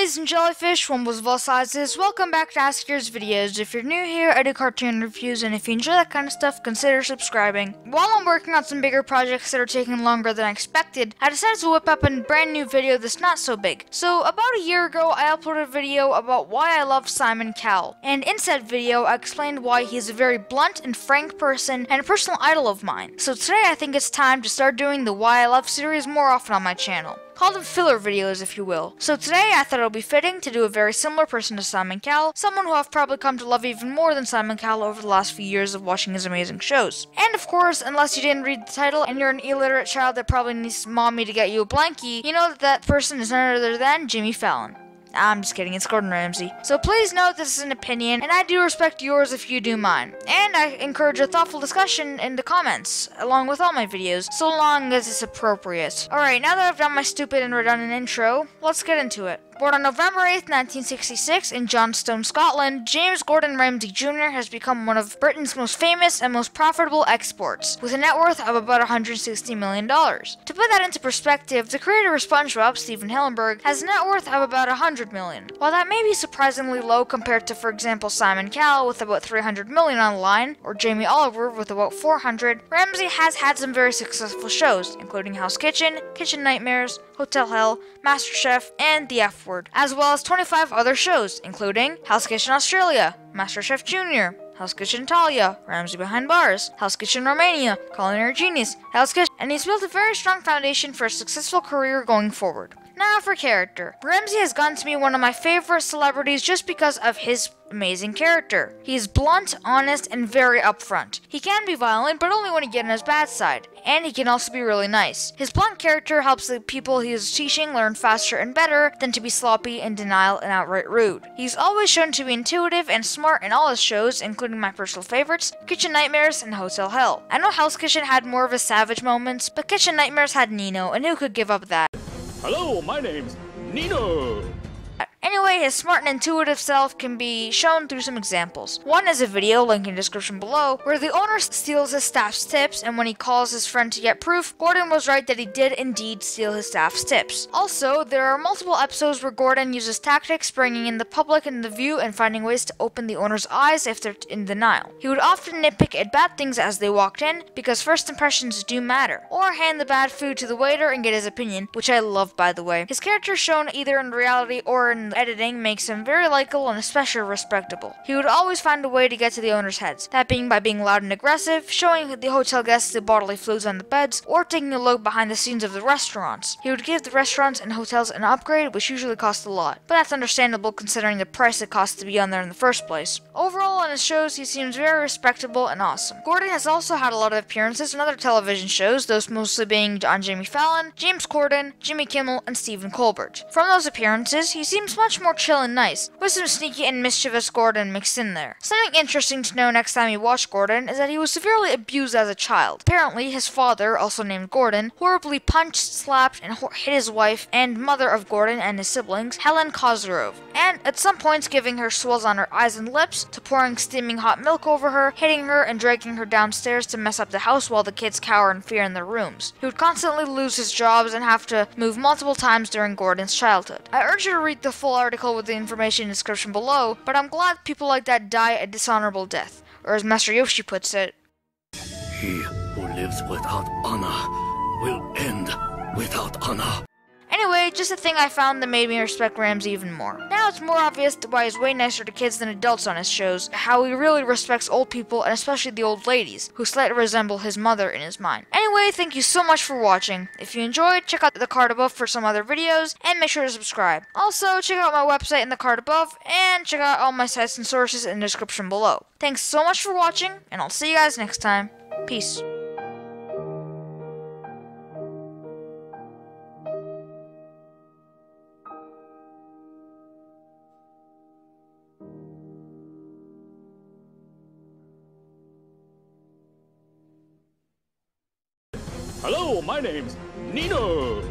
ladies and jellyfish, wumbles of all sizes, welcome back to A.S.K's videos. If you're new here, I do cartoon reviews, and if you enjoy that kind of stuff, consider subscribing. While I'm working on some bigger projects that are taking longer than I expected, I decided to whip up a brand new video that's not so big. So, about a year ago, I uploaded a video about why I love Simon Cowell, and in said video, I explained why he's a very blunt and frank person and a personal idol of mine. So today, I think it's time to start doing the Why I Love series more often on my channel. Call them filler videos, if you will. So today, I thought it would be fitting to do a very similar person to Simon Cowell, someone who I've probably come to love even more than Simon Cowell over the last few years of watching his amazing shows. And of course, unless you didn't read the title and you're an illiterate child that probably needs mommy to get you a blankie, you know that that person is none other than Jimmy Fallon. I'm just kidding, it's Gordon Ramsay. So please note this is an opinion, and I do respect yours if you do mine. And I encourage a thoughtful discussion in the comments, along with all my videos, so long as it's appropriate. Alright, now that I've done my stupid and redundant intro, let's get into it. Born on November 8th, 1966 in Johnstone, Scotland, James Gordon Ramsay Jr. has become one of Britain's most famous and most profitable exports, with a net worth of about $160 million. To put that into perspective, the creator of SpongeBob, Stephen Hillenburg, has a net worth of about $100 million. While that may be surprisingly low compared to, for example, Simon Cowell with about $300 million on the line, or Jamie Oliver with about $400, Ramsay has had some very successful shows, including Hell's Kitchen, Kitchen Nightmares, Hotel Hell, MasterChef, and The F Word, as well as 25 other shows, including Hell's Kitchen Australia, MasterChef Junior, Hell's Kitchen Italia, Ramsay Behind Bars, Hell's Kitchen Romania, Culinary Genius, Hell's Kitchen, and he's built a very strong foundation for a successful career going forward. Now for character. Ramsay has gotten to be one of my favorite celebrities just because of his amazing character. He is blunt, honest, and very upfront. He can be violent, but only when he gets on his bad side. And he can also be really nice. His blunt character helps the people he is teaching learn faster and better than to be sloppy, in denial, and outright rude. He's always shown to be intuitive and smart in all his shows, including my personal favorites, Kitchen Nightmares and Hotel Hell. I know Hell's Kitchen had more of his savage moments, but Kitchen Nightmares had Nino, and who could give up that? Hello, my name's Nino. Anyway, his smart and intuitive self can be shown through some examples. One is a video, link in the description below, where the owner steals his staff's tips, and when he calls his friend to get proof, Gordon was right that he did indeed steal his staff's tips. Also, there are multiple episodes where Gordon uses tactics, bringing in the public in the view and finding ways to open the owner's eyes if they're in denial. He would often nitpick at bad things as they walked in, because first impressions do matter, or hand the bad food to the waiter and get his opinion, which I love, by the way. His character shown either in reality or in editing makes him very likable and especially respectable. He would always find a way to get to the owner's heads, that being by being loud and aggressive, showing the hotel guests the bodily fluids on the beds, or taking a look behind the scenes of the restaurants. He would give the restaurants and hotels an upgrade, which usually cost a lot, but that's understandable considering the price it costs to be on there in the first place. Overall, in his shows, he seems very respectable and awesome. Gordon has also had a lot of appearances in other television shows, those mostly being on Jimmy Fallon, James Corden, Jimmy Kimmel, and Stephen Colbert. From those appearances, he seems much more chill and nice, with some sneaky and mischievous Gordon mixed in there. Something interesting to know next time you watch Gordon is that he was severely abused as a child. Apparently, his father, also named Gordon, horribly punched, slapped, and hit his wife and mother of Gordon and his siblings, Helen Cosgrove, and at some points giving her swells on her eyes and lips, to pouring steaming hot milk over her, hitting her, and dragging her downstairs to mess up the house while the kids cower in fear in their rooms. He would constantly lose his jobs and have to move multiple times during Gordon's childhood. I urge you to read the full article with the information in the description below, but I'm glad people like that die a dishonorable death, or as Master Yoshi puts it, He who lives without honor will end without honor. Anyway, just a thing I found that made me respect Ramsay even more. Now it's more obvious why he's way nicer to kids than adults on his shows, how he really respects old people and especially the old ladies, who slightly resemble his mother in his mind. Anyway, thank you so much for watching. If you enjoyed, check out the card above for some other videos, and make sure to subscribe. Also, check out my website in the card above, and check out all my sites and sources in the description below. Thanks so much for watching, and I'll see you guys next time. Peace. Hello, my name's Nino.